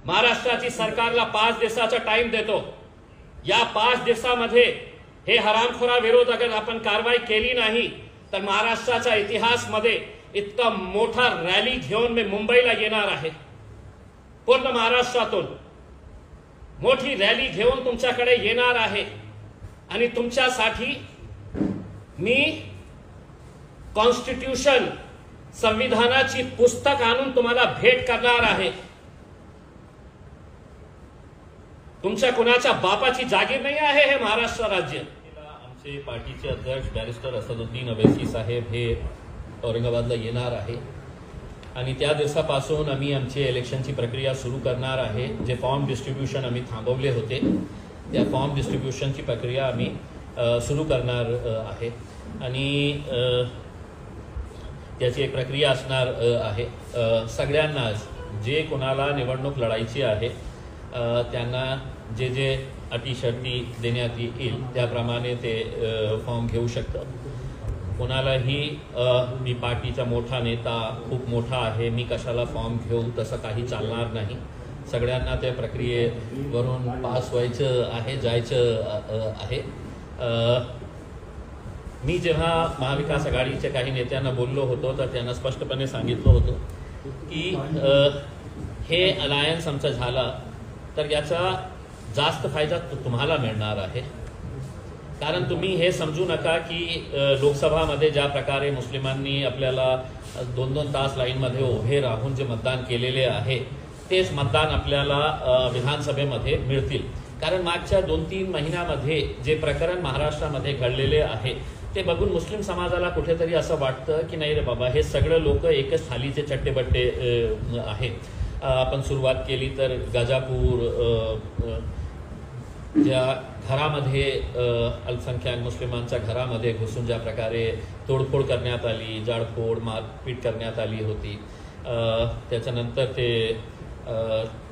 महाराष्ट्राची सरकारला 5 दिवसाचा टाइम देतो। या 5 दिवसामध्ये हे हरामखोरा विरोध अगर आपण कारवाई केली नाही तर महाराष्ट्राच्या इतिहासमध्ये इतका मोठा रॅली घेऊन मी मुंबईला येणार आहे। पूर्ण महाराष्ट्रातून मोठी रॅली घेऊन तुमच्याकडे येणार आहे आणि तुमच्यासाठी मी कॉन्स्टिट्यूशन संविधानाची पुस्तक आणून तुम्हाला भेट करणार आहे। तुमच्या कुणाच्या बापाची जागीर नाही आहे हे महाराष्ट्र राज्य। आमचे पार्टीचे अध्यक्ष बॅरिस्टर असदुद्दीन अवैसी साहेब हे औरंगाबादला येणार आहे आणि त्या दिवसापासून आम्ही आमची इलेक्शनची प्रक्रिया सुरू करणार आहे। जे फॉर्म डिस्ट्रीब्युशन आम्ही थांबवले होते त्या फॉर्म डिस्ट्रीब्युशनची प्रक्रिया आम्ही सुरू करणार आहे आणि त्याची एक प्रक्रिया असणार आहे। सगळ्यांनाच जे कोणाला निवडणूक लढायची आहे त्यांना जे जे अटी शर्ती देण्यात येईल त्याप्रमाणे ते फॉर्म घेऊ शकतात। कोणालाही मी पार्टीचा मोठा नेता खूप मोठा आहे मी कशाला फॉर्म घेऊ तसं काही चालणार नाही। सगळ्यांना त्या प्रक्रियेवरून पास व्हायचं आहे जायचं आहे। मी जेव्हा महाविकास आघाडीच्या काही नेत्यांना बोललो होतो तर त्यांना स्पष्टपणे सांगितलं होतं की हे अलायन्स आमचा झाला तर याचा जास्त फायदा तुम्हाला मिळणार आहे। कारण तुम्ही हे समजू नका की लोकसभामध्ये ज्या प्रकारे मुस्लिमांनी आपल्याला 2-2 तास लाईनमध्ये उभे राहून जे मतदान केलेले आहे तेच मतदान आपल्याला विधानसभेमध्ये मिळतील। कारण मागच्या 2-3 महिन्यामध्ये जे प्रकरण महाराष्ट्रामध्ये घडलेले आहे ते बघून मुस्लिम समाजाला कुठेतरी असं वाटतं की नाही रे बाबा हे सगळे लोक एकच थालीचे चट्टेबट्टे आहेत। आपण सुरुवात केली तर गाजापूर ज्या घरामध्ये अल्पसंख्याक मुस्लिमांच्या घरामध्ये घुसून ज्या प्रकारे तोडफोड करण्यात आली जाळपोळ मारपीट करण्यात आली होती त्याच्यानंतर ते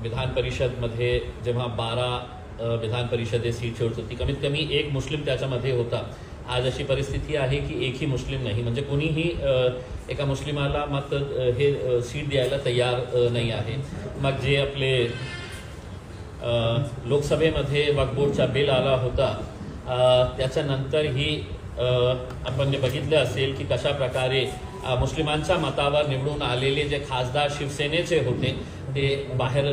विधान परिषदमध्ये जेव्हा 12 विधान परिषदे सीट होती कमीत कमी एक मुस्लिम त्याच्यामध्ये होता। आज अशी परिस्थिती आहे की एकही मुस्लिम नाही म्हणजे कोणीही एका मुस्लिमाला मत हे सीट द्यायला तयार नाही आहे। मग जे आपले लोकसभेमध्ये वक्फ बोर्डचा बिल आला होता त्याच्यानंतरही आपण बघितलं असेल की कशा प्रकारे मुस्लिमांच्या मतावर निवडून आलेले जे खासदार शिवसेनेचे होते ते बाहेर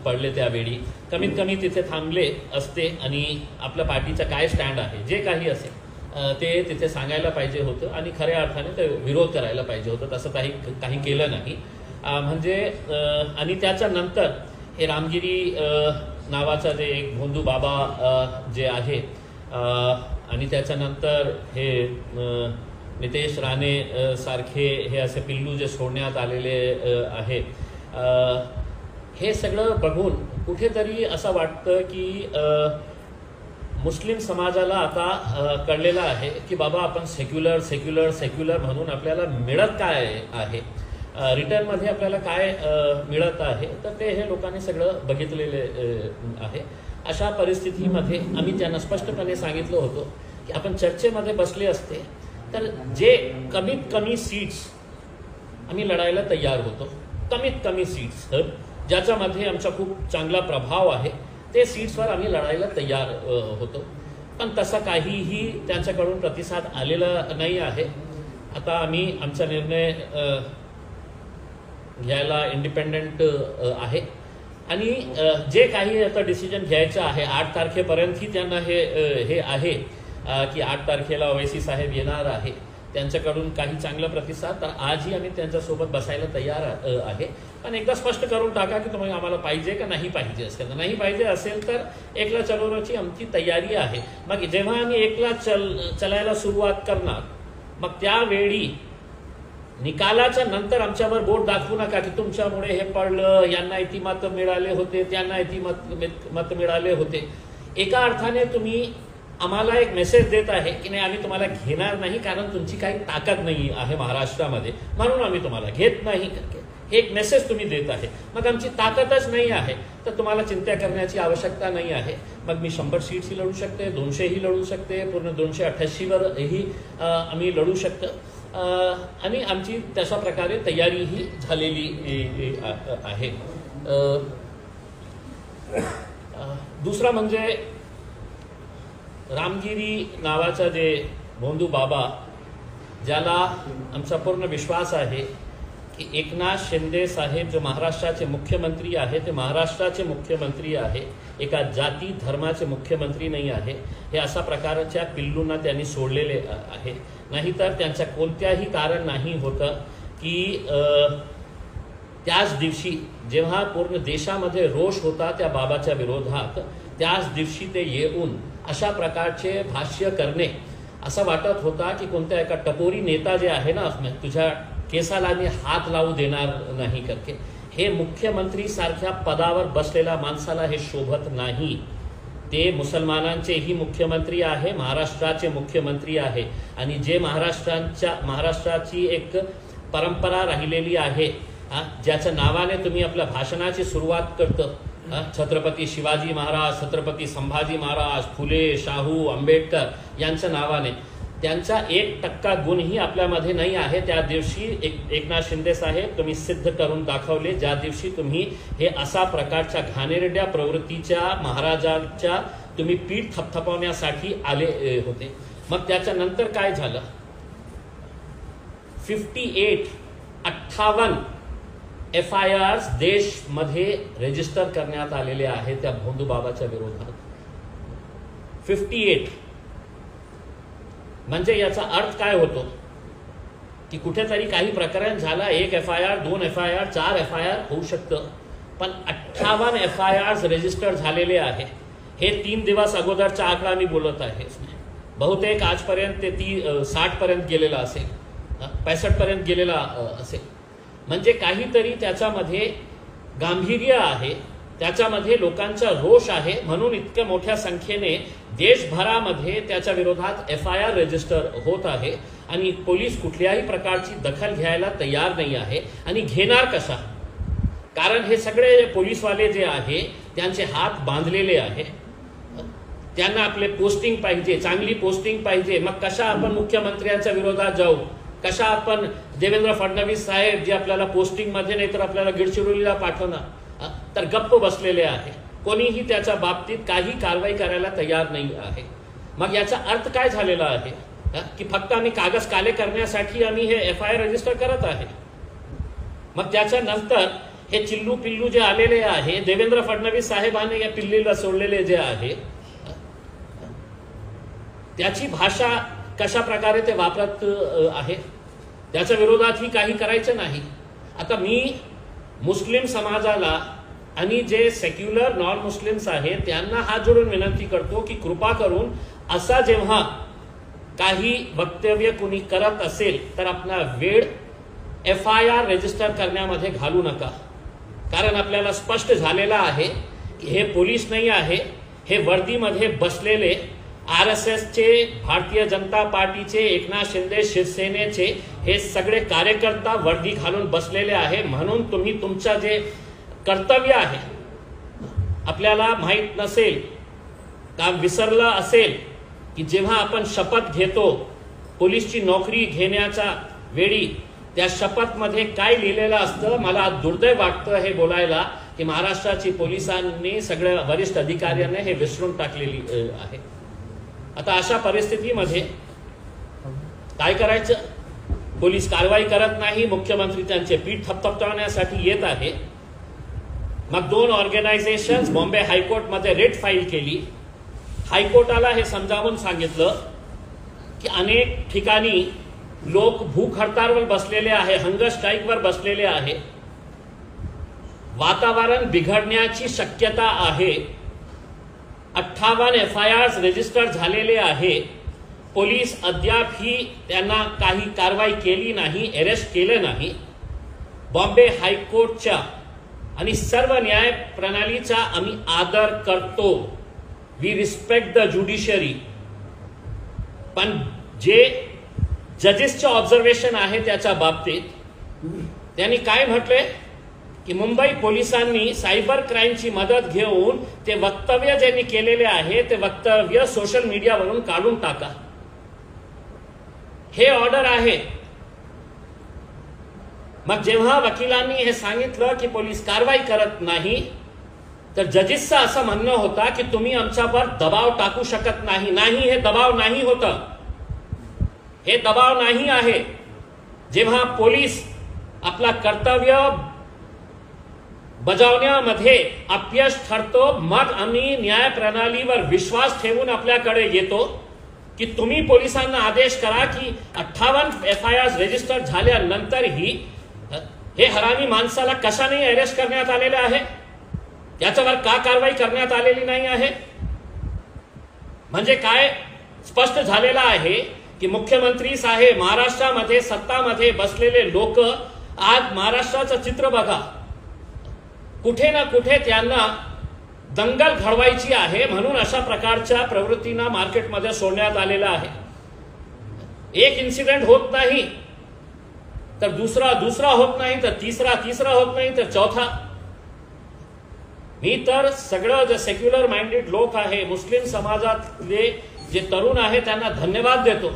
पडले। त्यावेळी कमीत कमी तिथे थांबले असते आणि आपल्या पार्टीचा काय स्टँड आहे जे काही असेल ते तिथे सांगायला पाहिजे होतं आणि खऱ्या अर्थाने ते विरोध करायला पाहिजे होतं। तसं काही केलं नाही म्हणजे आणि त्याच्यानंतर हे रामगिरी नावाचा जे एक भोंदू बाबा जे आहे आणि त्याच्यानंतर हे नितेश राणे सारखे हे असे पिल्लू जे सोडण्यात आलेले आहे हे सगळं बघून कुठेतरी असं वाटतं की मुस्लिम समाजाला आता कळलेलं आहे की बाबा आपण सेक्युलर म्हणून आपल्याला मिळत काय आहे रिटर्नमध्ये आपल्याला काय मिळत आहे तर ते हे लोकांनी सगळं बघितलेले आहे। अशा परिस्थितीमध्ये आम्ही त्यांना स्पष्टपणे सांगितलं होतं की आपण चर्चेमध्ये बसले असते तर जे कमीत कमी सीट्स आम्ही लढायला तयार होतो कमीत कमी सीट्स ज्याच्यामध्ये आमचा खूप चांगला प्रभाव आहे ते सीट्सवर आम्ही लढायला तयार होतो। पण तसा काहीही त्यांच्याकडून प्रतिसाद आलेला नाही आहे। आता आम्ही आमचा निर्णय घ्यायला इंडिपेंडेंट आहे आणि जे काही आता डिसिजन घ्यायचं आहे 8 तारखेपर्यंतही त्यांना हे आहे की 8 तारखेला ओवैसी साहेब येणार आहे त्यांच्याकडून काही चांगला प्रतिसाद तर आजही आम्ही त्यांच्यासोबत बसायला तयार आहे। पण एकदा स्पष्ट करून टाका की तुम्ही आम्हाला पाहिजे का नाही पाहिजे असेल तर नाही पाहिजे असेल तर एकला चलवण्याची आमची तयारी आहे। मग जेव्हा आम्ही एकला चलायला सुरुवात करणार मग त्यावेळी निकालाच्या नंतर आमच्यावर बोट दाखवू नका की तुमच्यामुळे हे पडलं यांना इतकी मत मिळाले होते त्यांना इतकी मत मिळाले होते। एका अर्थाने तुम्ही आम्हाला एक मेसेज देत आहे की नाही आम्ही तुम्हाला घेणार नाही कारण तुमची काही ताकद नाही आहे महाराष्ट्रामध्ये म्हणून आम्ही तुम्हाला घेत नाही हे एक मेसेज तुम्ही देत आहे। मग आमची ताकदच नाही आहे तर तुम्हाला चिंता करण्याची आवश्यकता नाही आहे। मग मी 100 सीट्सही लढू शकते 200ही लढू शकते पूर्ण 288वरही आम्ही लढू शकतो आणि आमची तशा प्रकारे तयारीही झालेली आहे। दुसरा म्हणजे रामगिरी नावाचा जे भोंदू बाबा, ज्याला आमचा पूर्ण विश्वास आहे की एकनाथ शिंदे साहेब जो महाराष्ट्राचे मुख्यमंत्री आहे ते महाराष्ट्राचे मुख्यमंत्री आहे, एका जाती धर्माचे मुख्यमंत्री नाही आहे, हे अशा प्रकारच्या पिल्लूंना त्यांनी सोडलेले आहे. नाहीतर त्यांचं कोणत्याही कारण नाही होतं की त्याच दिवशी जेव्हा पूर्ण देशामध्ये रोष होता त्या बाबाच्या विरोधात, त्याच दिवशी ते येऊन अशा प्रकारचे भाष्य करणे, असं वाटत होता की कोणत्या एका टपोरी नेता जे आहे ना, तुझ्या केसाला मी हात लावू देणार नाही करके, हे मुख्यमंत्री सारख्या पदावर बसलेल्या माणसाला हे शोभत नाही. ते मुसलमानांचेही मुख्यमंत्री आहे, महाराष्ट्राचे मुख्यमंत्री आहे, आणि जे महाराष्ट्राची एक परंपरा राहिलेली आहे, ज्याच्या नावाने तुम्ही आपल्या भाषणाची सुरुवात करतो, छत्रपती शिवाजी महाराज, छत्रपती संभाजी महाराज, फुले, शाहू, आंबेडकर यांच्या नावाने, त्यांचा 1% गुणही आपल्यामध्ये नाही आहे. त्या दिवशी एकनाथ शिंदे साहेब तुम्ही सिद्ध करून दाखवले, ज्या दिवशी तुम्ही हे अशा प्रकारच्या घाणेरड्या प्रवृत्तीच्या महाराजांच्या तुम्ही पीठ थपथपवण्यासाठी आले होते. मग त्याच्यानंतर काय झालं? 58 FIRs देशमध्ये रजिस्टर करण्यात आलेले आहेत त्या भोंदू बाबाच्या विरोधात. 58 म्हणजे याचा अर्थ काय होतो की कुठेतरी काही प्रकरण झाला, 1 FIR, 2 FIR, 4 FIR होऊ शकतं, पण 58 FIRs रजिस्टर झालेले आहे. हे 3 दिवस अगोदरचा आकडा मी बोलत आहे. बहुतेक आजपर्यंत ते 60 पर्यंत गेलेला असेल, 65 पर्यंत गेलेला असेल. म्हणजे काहीतरी त्याच्यामध्ये गांभीर्य आहे, त्याच्यामध्ये लोकांचा रोष आहे, म्हणून इतक्या मोठ्या संख्येने देशभरामध्ये त्याच्या विरोधात FIR रजिस्टर होत आहे. आणि पोलीस कुठल्याही प्रकारची दखल घ्यायला तयार नाही आहे. आणि घेणार कशा? कारण हे सगळे पोलीसवाले जे आहे त्यांचे हात बांधलेले आहे, त्यांना आपले पोस्टिंग पाहिजे, चांगली पोस्टिंग पाहिजे. मग कशा आपण मुख्यमंत्र्यांच्या विरोधात जाऊ? कशा आपण देवेंद्र फडणवीस साहेब जे आपल्याला पोस्टिंग मध्ये नाही तर आपल्याला गडचिरोलीला पाठवणार, तर गप्प बसलेले आहे. कोणीही त्याच्या बाबतीत काही कारवाई करायला तयार नाही आहे. मग याचा अर्थ काय झालेला आहे की फक्त आम्ही कागद काले करण्यासाठी आम्ही हे FIR रजिस्टर करत आहे. मग त्याच्यानंतर हे चिल्लू पिल्लू जे आलेले आहे, देवेंद्र फडणवीस साहेबांनी या पिल्लीला सोडलेले जे आहे, त्याची भाषा कशा प्रकारे ते वापरत आहे, त्याच्या विरोधातही काही करायचं नाही. आता मी मुस्लिम समाजाला आणि जे सेक्युलर नॉन मुस्लिम्स आहेत त्यांना हात जोडून विनंती करतो की कृपा करून असा जेव्हा काही वक्तव्य कुणी करत असेल तर आपला वेळ FIR रजिस्टर करण्यामध्ये घालू नका. कारण आपल्याला स्पष्ट झालेला आहे की हे पोलीस नाही आहे, हे वर्दीमध्ये बसलेले RSSचे, भारतीय जनता पार्टीचे, एकनाथ शिंदे शिवसेनेचे हे सगळे कार्यकर्ता वर्दी घालून बसलेले आहे. म्हणून तुम्ही तुमचं जे कर्तव्य आहे, आपल्याला माहीत नसेल का विसरलं असेल की जेव्हा आपण शपथ घेतो पोलीसची नोकरी घेण्याच्या वेळी, त्या शपथमध्ये काय लिहिलेलं असतं. मला दुर्दैव वाटतं हे बोलायला की महाराष्ट्राची पोलिसांनी, सगळ्या वरिष्ठ अधिकाऱ्यांनी हे विसरून टाकलेली आहे. आता अशा परिस्थितीमध्ये काय करायचं? पोलीस कारवाई करत नाही, मुख्यमंत्री त्यांचे पीठ थपथपवण्यासाठी येत आहे. मग 2 ऑर्गनायझेशन्स बॉम्बे हायकोर्टमध्ये रिट फाईल केली. हायकोर्टाला हे समजावून सांगितलं की अनेक ठिकाणी लोक भूक हडताळवर बसलेले आहे, हंगर स्ट्राईकवर बसलेले आहे, वातावरण बिघडण्याची शक्यता आहे. 58 FIRs रजिस्टर झालेले आहे. पोलीस अद्यापही त्यांना काही कारवाई केली नाही, अरेस्ट केले नाही. बॉम्बे हायकोर्टच्या आणि सर्व न्याय प्रणालीचा आम्ही आदर करतो. We respect the judiciary. पण जे जजेसचे ऑब्झर्वेशन आहे त्याच्या बाबतीत त्यांनी काय म्हटलंय की मुंबई पोलिसांनी सायबर क्राईमची मदत घेऊन ते वक्तव्य ज्यांनी केलेले आहे ते वक्तव्य सोशल मीडियावरून काढून टाका. हे ऑर्डर आहे. मग जेव्हा वकिलांनी हे सांगितलं की पोलीस कारवाई करत नाही, तर जजेसचं असं म्हणणं होतं की तुम्ही आमच्यावर दबाव टाकू शकत नाही. नाही, हे दबाव नाही होतं, हे दबाव नाही आहे. जेव्हा पोलीस आपला कर्तव्य बजावण्यामध्ये अपयश ठरतो, मग आम्ही न्याय प्रणालीवर विश्वास ठेवून आपल्याकडे येतो की तुम्ही पोलिसांना आदेश करा की 58 FIR रजिस्टर झाल्यानंतरही हे हरामी माणसाला कशाने अरेस्ट करण्यात आलेले आहे, याच्यावर का कारवाई करण्यात आलेली नाही आहे. म्हणजे काय स्पष्ट झालेलं आहे की मुख्यमंत्री साहेब, महाराष्ट्रामध्ये सत्तामध्ये बसलेले लोक, आज महाराष्ट्राचं चित्र बघा, कुठे ना कुठे त्यांना दंगल घडवायची आहे म्हणून अशा प्रकारच्या प्रवृत्तींना मार्केटमध्ये सोडण्यात आलेला आहे. एक इन्सिडेंट होत नाही तर दुसरा होत नाही तर तिसरा होत नाही तर चौथा. मी तर सगळं जे सेक्युलर माइंडेड लोक आहे, मुस्लिम समाजातले जे तरुण आहे, त्यांना धन्यवाद देतो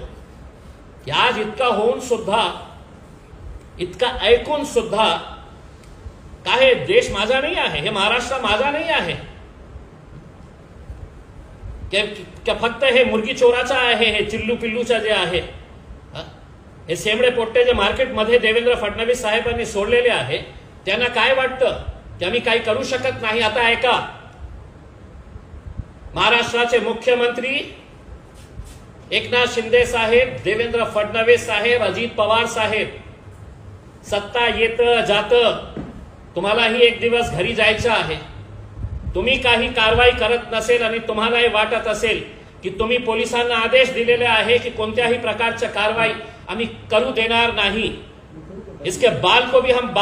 की आज इतका होऊन सुद्धा, इतका ऐकून सुद्धा, काय देश माझा नाही आहे, हे महाराष्ट्र माझा नाही आहे, फक्त हे मुर्गी चोराचा आहे, हे चिल्लू पिल्लूचा जे आहे, हे सेमडे पोट्टे जे मार्केटमध्ये देवेंद्र फडणवीस साहेबांनी सोडलेले आहे, त्यांना काय वाटतं की आम्ही काही करू शकत नाही. आता ऐका, महाराष्ट्राचे मुख्यमंत्री एकनाथ शिंदे साहेब, देवेंद्र फडणवीस साहेब, अजित पवार साहेब, सत्ता येतं जातं, तुम्हालाही एक दिवस घरी जायचं आहे. तुम्ही काही कारवाई करत नसेल आणि तुम्हालाही वाटत असेल की तुम्ही पोलिसांना आदेश दिलेले आहे की कोणत्याही प्रकारच्या कारवाई आम्ही करू देणार नाही, इसके बाल को भी हम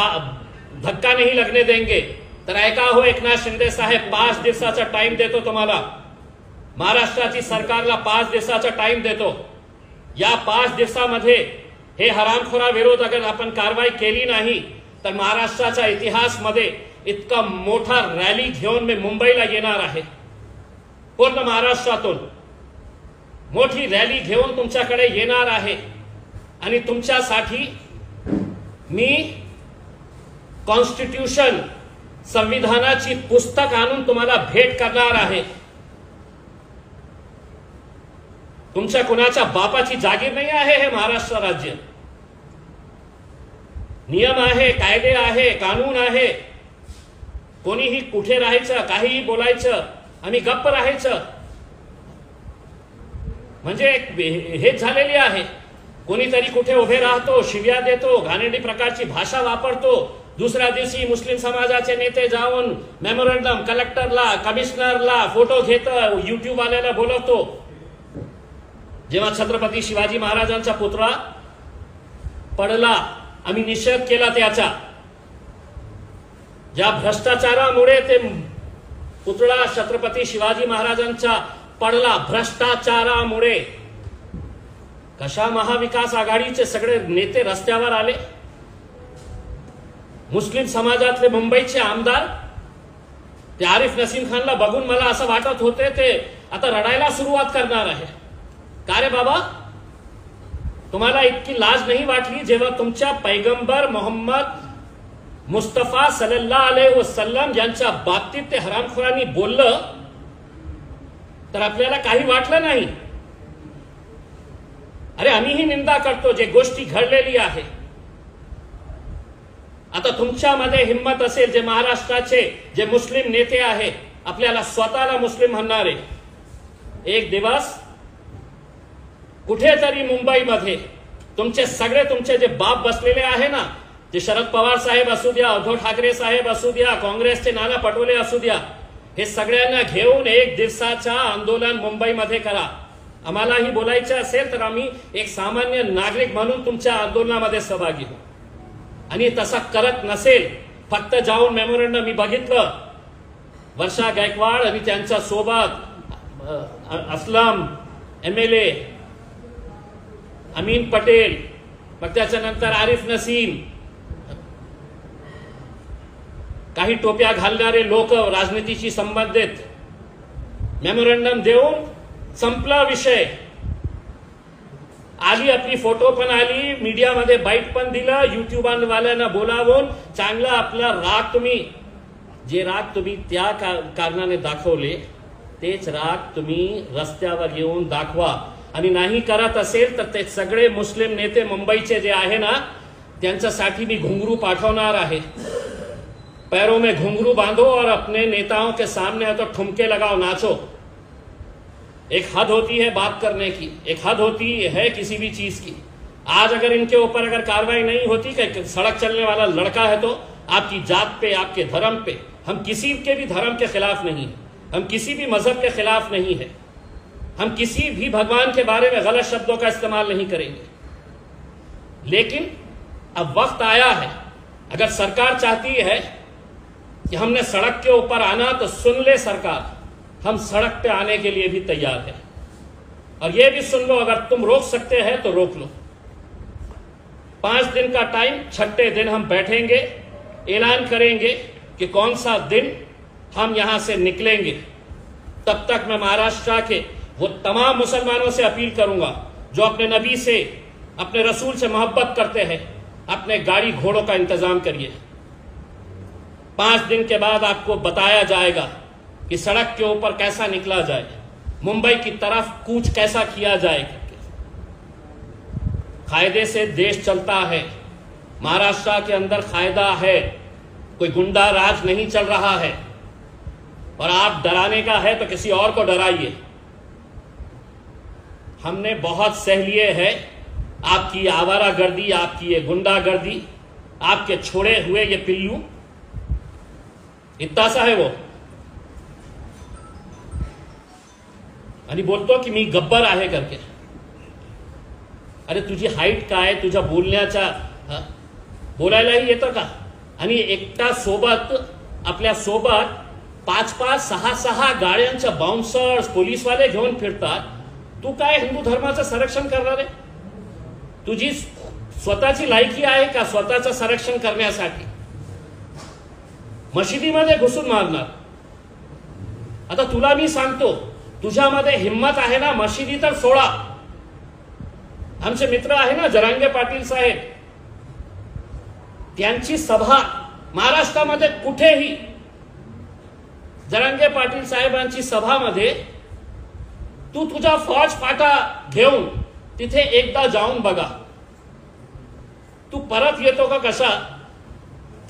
धक्का नहीं लगने देंगे, तर ऐका हो एकनाथ शिंदे साहेब, 5 दिवसाचा टाइम देतो तुम्हाला. महाराष्ट्राची सरकारला 5 दिवसाचा टाइम देतो. या 5 दिवसामध्ये हे हरामखोरा विरोध अगर आपण कारवाई केली नाही तर महाराष्ट्राच्या इतिहासमध्ये इतका मोठा रॅली घेऊन मी मुंबईला येणार आहे. पूर्ण महाराष्ट्रातून मोठी रॅली घेऊन तुमच्याकडे येणार आहे आणि तुमच्यासाठी मी कॉन्स्टिट्यूशन, संविधानाची पुस्तक आणून तुम्हाला भेट करणार आहे. तुमच्या कुणाच्या बापाची जागीर नाही आहे हे महाराष्ट्र राज्य. नियम आहे, कायदे आहे, कानून आहे. कोणीही कुठे राहायचं, काहीही बोलायचं, आम्ही गप्प राहायचं, म्हणजे हेच झालेली आहे. कोणीतरी कुठे उभे राहतो, शिव्या देतो, घाणेरडी प्रकारची भाषा वापरतो. दुसऱ्या दिवशी मुस्लिम समाजाचे नेते जाऊन मेमोरंडम कलेक्टरला, कमिशनरला फोटो घेत युट्यूब वाल्याला बोलवतो. जेव्हा छत्रपती शिवाजी महाराजांचा पुतळा पडला, आम्ही निषेध केला त्याचा. ज्या भ्रष्टाचारामुळे ते पुतळा छत्रपती शिवाजी महाराजांचा पडला, भ्रष्टाचारामुळे कशा महाविकास आघाडीचे सगळे नेते रस्त्यावर आले. मुस्लिम समाजातले मुंबईचे आमदार ते आरिफ नसीम खानला बघून मला असं वाटत होते ते आता रडायला सुरुवात करणार आहे. का रे बाबा, तुम्हाला इतकी लाज नाही वाटली जेव्हा तुमच्या पैगंबर मोहम्मद मुस्तफा सल्लल्लाहु अलैहि वसल्लम यांच्या बाबतीत ते हरामखोरांनी बोललं तर आपल्याला काही वाटलं नाही. अरे आम्हीही निंदा करतो जे गोष्टी घडलेली आहे. आता तुमच्यामध्ये हिम्मत असेल, जे महाराष्ट्राचे जे मुस्लिम नेते आहे, आपल्याला स्वतःला मुस्लिम म्हणणारे, एक दिवस कुठेतरी मुंबईमध्ये तुमचे जे बाप बसलेले आहे ना, जे शरद पवार साहेब असू द्या, उद्धव ठाकरे साहेब असू द्या, काँग्रेसचे नाना पटोले असू द्या, हे सगळ्यांना घेऊन एक दिवसाचा आंदोलन मुंबईमध्ये करा. आम्हालाही बोलायचं असेल तर आम्ही एक सामान्य नागरिक म्हणून तुमच्या आंदोलनामध्ये सहभागी होऊ. आणि तसा करत नसेल, फक्त जाऊन मेमोरंडम, मी बघितलं वर्षा गायकवाड आणि त्यांच्या सोबत असलम MLA, अमीन पटेल, मग त्याच्यानंतर आरिफ नसीम, काही टोप्या घालणारे लोक राजनीतीशी संबंधित, मेमोरंडम देऊन संपला विषय. आली आपली फोटो पण आली, मीडियामध्ये बाईट पण दिलं, युट्यूब वाल्यांना बोलावून चांगला आपला राग तुम्ही जे राग तुम्ही त्या कारणाने दाखवले तेच राग तुम्ही रस्त्यावर येऊन दाखवा. आणि नाही करत असेल तर ते सगळे मुस्लिम नेते मुंबईचे जे आहे ना त्यांच्यासाठी मी घुंगरू पाठवणार आहे. पैरों में घुंघरू बांधो और अपने नेताओं के सामने तो ठुमके लगाओ, नाचो. एक हद होती है बात करने की, एक हद होती है किसी भी चीज की. आज अगर इनके ऊपर अगर कार्रवाई नहीं होती कि सड़क चलने वाला लड़का है तो आपकी जात पे, आपके धर्म पे, हम किसी के भी धर्म के खिलाफ नहीं है, हम किसी भी मजहब के खिलाफ नहीं है, हम किसी भी भगवान के बारे में गलत शब्दों का इस्तेमाल नहीं करेंगे. लेकिन अब वक्त आया है, अगर सरकार चाहती है कि हमने सड़क के ऊपर आना तो सुन ले सरकार, हम सड़क पे आने के लिए भी तैयार है. और ये भी सुन लो, अगर तुम रोक सकते हैं तो रोक लो. 5 दिन का टाइम, 6ठे दिन हम बैठेंगे, ऐलान करेंगे कि कौन सा दिन हम यहां से निकलेंगे. तब तक मैं महाराष्ट्र के वो तमाम मुसलमानों से अपील करूंगा जो अपने नबी से, अपने रसूल से मोहब्बत करते हैं, अपने गाड़ी घोड़ों का इंतजाम करिए. 5 दिन के बाद आपको बताया जाएगा कि सड़क के ऊपर कैसा निकला जाए, मुंबई की तरफ कूच कैसा किया जाए. कायदे से देश चलता है, महाराष्ट्र के अंदर कायदा है, कोई गुंडा राज नहीं चल रहा है. और आप डराने का है तो किसी और को डराइए. हमने बहुत सह लिए है आपकी आवारागर्दी, आपकी ये गुंडागर्दी, आपके छोड़े हुए ये पिल्लू. इतना सा है वो. आणि बोलतो की मी गब्बर आहे करके. अरे तुझी हाईट काय, तुझ्या बोलण्याच्या बोलायलाही येतं का. आणि एकटा सोबत, आपल्या सोबत 5-5, 6-6 गाड्यांच्या बाउन्सर्स, पोलीसवाले घेऊन फिरतात. तू काय हिंदू धर्माचं संरक्षण करणार आहे. तुझी स्वतःची लायकी आहे का स्वतःचं संरक्षण करण्यासाठी. मशिदीमध्ये घुसून मारणार. आता तुला मी सांगतो, तुझ्यामध्ये हिम्मत आहे ना, मशिदी तर सोडा. आमचे मित्र आहे ना जरांगे पाटील साहेब, त्यांची सभा महाराष्ट्रामध्ये कुठेही, जरांगे पाटील साहेबांची सभामध्ये तू तुझा फौज फाटा घेऊन तिथे एकदा जाऊन बघा. तू परत येतो का कसा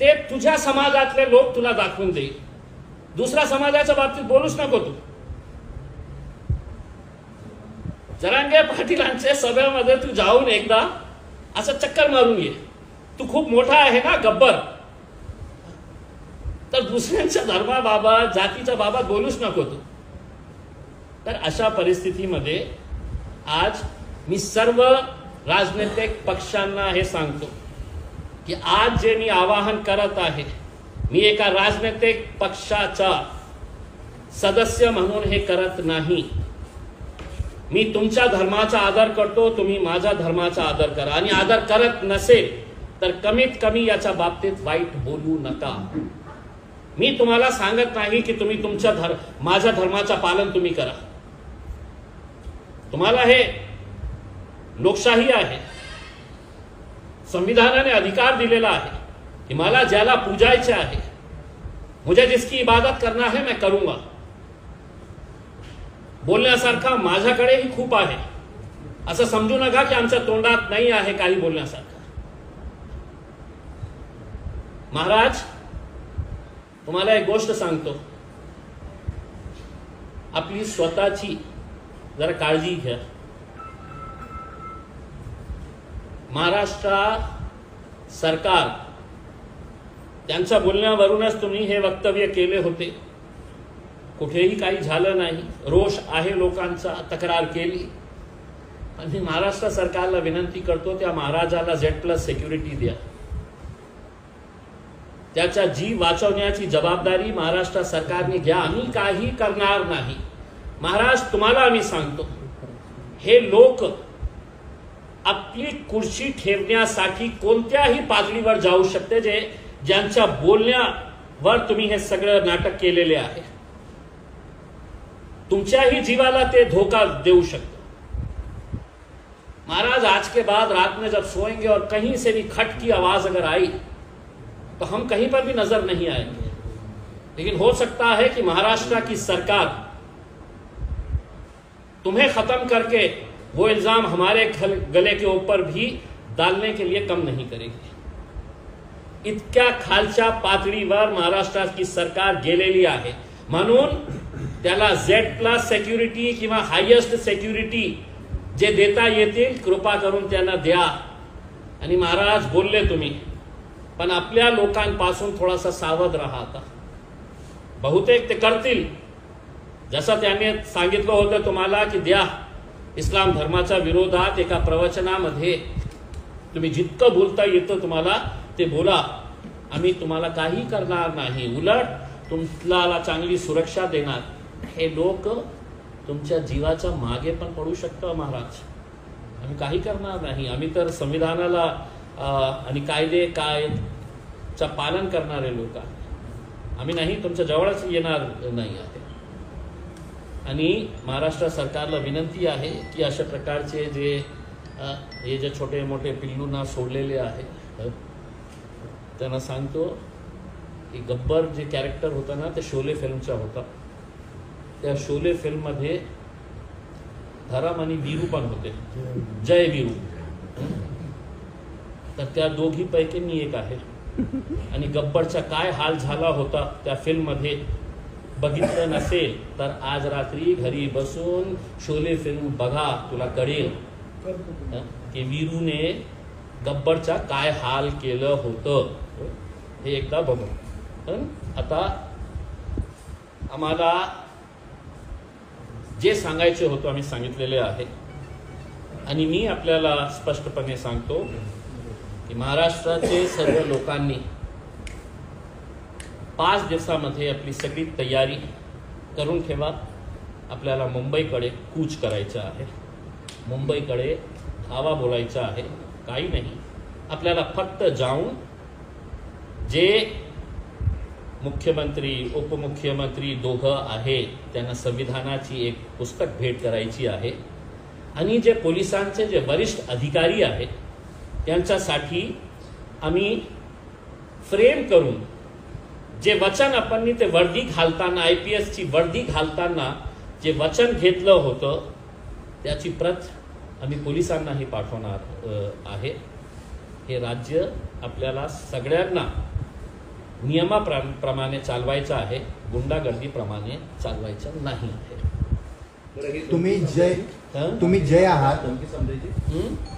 ते तुझ्या समाजातले लोक तुला दाखवून देईल. दुसऱ्या समाजाच्या बाबतीत बोलूच नको तू. जरांगे पाटीलांच्या सभेमध्ये तू जाऊन एकदा असं चक्कर मारून ये. तू खूप मोठा आहे ना गब्बर, तर दुसऱ्यांच्या धर्माबाबत, जातीच्या बाबत बोलूच नको तू. तर अशा परिस्थितीमध्ये आज मी सर्व राजनैतिक पक्षांना हे सांगतो की आज जे मी आवाहन करत आहे, मी एका राजनैतिक पक्षाचा सदस्य म्हणून हे करत नाही. मी तुमच्या धर्माचा आदर करतो, तुम्ही माझ्या धर्माचा आदर करा. आणि आदर करत नसेल तर कमीत कमी याच्या बाबतीत वाईट बोलू नका. मी तुम्हाला सांगत नाही की तुम्ही तुमच्या माझ्या धर्माचा पालन तुम्ही करा. तुम्हाला हे लोकशाही आहे, संविधानाने अधिकार दिलेला आहे कि मला ज्याला पूजायचे आहे, मुझे जिसकी इबादत करना है मैं करूंगा. बोलण्यासारखा माझ्याकडेही खूप आहे. असं समजू नका की आमच्या तोंडात नाही आहे काही बोलण्यासारखं. महाराज, तुम्हाला एक गोष्ट सांगतो, आपली स्वतःची जरा काळजी घ्या. महाराष्ट्र सरकार, त्यांच्या बोलण्यावरूनच तुम्ही हे वक्तव्य केले होते. कुठेही काही झालं नाही, रोष आहे लोकांचा, तक्रार केली. आणि महाराष्ट्र सरकारला विनंती करतो, त्या महाराजाला Z+ सिक्युरिटी द्या. त्याचा जीव वाचवण्याची जबाबदारी महाराष्ट्र सरकारने घ्या. आम्ही काही करणार नाही. महाराज, तुम्हाला आम्ही सांगतो, हे लोक आपली कुर्सी ठेवण्यासाठी कोणत्याही पातळीवर जाऊ शकते, ज्यांच्या बोलण्यावर तुम्ही हे सगळं नाटक केलेले आहे. तुमच्याही जीवाला ते धोखा देऊ शकते. महाराज, आज के बाद रात में जब सोएंगे और कहीं से भी खट की आवाज अगर आई तो हम कहीं पर भी नजर नहीं आएंगे. लेकिन हो सकता है कि महाराष्ट्र की सरकार तुम्हें खत्म करके वो इल्जाम हमारे गले के ऊपर भी डालने के लिए कम नहीं करेगी। इतक्या खालच्या पातळीवर महाराष्ट्राची सरकार गेलेली आहे, म्हणून त्याला Z+ सिक्युरिटी किंवा हायेस्ट सिक्युरिटी जे देता येतील कृपा करून त्यांना द्या। आणि महाराज बोलले तुम्ही, पण आपल्या लोकांपासून थोडासा सावध राहा। आता बहुतेक ते करतील, जसं त्यांनी सांगितलं होतं तुम्हाला की द्या इस्लाम धर्माच्या विरोधात एका प्रवचनामध्ये तुम्ही जितकं बोलता येतं तुम्हाला ते बोला, आम्ही तुम्हाला काही करणार नाही, उलट तुम्हाला चांगली सुरक्षा देणार। हे लोक तुमच्या जीवाच्या मागे पण पडू शकतं महाराज, आम्ही काही करणार नाही, आम्ही तर संविधानाला आणि कायदेचं पालन करणारे लोक आहे, आम्ही नाही तुमच्या जवळच येणार नाही आहे। आणि महाराष्ट्र सरकारला विनंती आहे की अशा प्रकारचे जे छोटे मोठे पिल्लूंना सोडलेले आहे त्यांना सांगतो की गब्बर जे कॅरेक्टर होता ना ते शोले फिल्मचा होता, त्या शोले फिल्म मध्ये धरम आणि वीरू पण होते, जय वीरू, तर त्या दोघी पैकी मी एक आहे। आणि गब्बरचा काय हाल झाला होता त्या फिल्म मध्ये बघितलं नसेल तर आज रात्री घरी बसून शोले फिल्म बघा, तुला कळेल की वीरूने गब्बरचा काय हाल केलं होतं, हे एकदा बघू। आता आम्हाला जे सांगायचे होतं आम्ही सांगितलेले आहे, आणि मी आपल्याला स्पष्टपणे सांगतो की महाराष्ट्राचे सर्व लोकांनी 5 दिवसामध्ये आपली सगळी तयारी करून ठेवा। आपल्याला मुंबईकडे कूच करायचं आहे, मुंबईकडे धावा बोलायचा आहे, काही नाही, आपल्याला फक्त जाऊन जे मुख्यमंत्री उपमुख्यमंत्री दोघं आहे त्यांना संविधानाची एक पुस्तक भेट करायची आहे, आणि जे पोलिसांचे जे वरिष्ठ अधिकारी आहेत त्यांच्यासाठी आम्ही फ्रेम करून जे वचन आपण ते वर्दी घालताना IPS ची वर्दी घालताना जे वचन घेतलं होतं त्याची प्रत आम्ही पोलिसांनाही पाठवणार आहे। हे राज्य आपल्याला सगळ्यांना नियमाप्रमाणे चालवायचं आहे, गुंडागर्दीप्रमाणे चालवायचं नाही आहे। तुम्ही जय आहात, धमकी समजायची,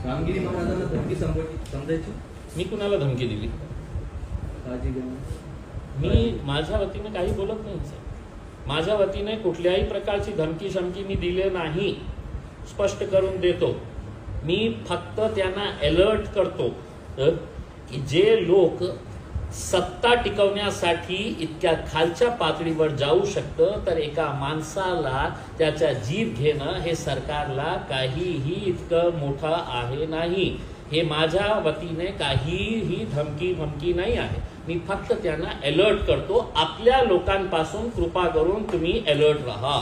रामगिरी महाराजांना धमकी समजायची, मी कुणाला धमकी दिली? मी माझ्या वतीने काही बोलत नाही, माझ्या वतीने कुठल्याही प्रकारची धमकी शमकी मी दिले नाही, स्पष्ट करून देतो। मी फक्त त्यांना अलर्ट करतो की जे लोक सत्ता टिकवण्यासाठी इतक्या खालच्या पातळीवर जाऊ शकतं तर एका माणसाला त्याचा जीव घेणं हे सरकारला काहीही इतकं मोठं आहे नाही। हे माझ्या वतीने काहीही धमकी नाही आहे, मी फक्त त्यांना अलर्ट करतो, आपल्या लोकांपासून कृपा करून तुम्ही अलर्ट राहा।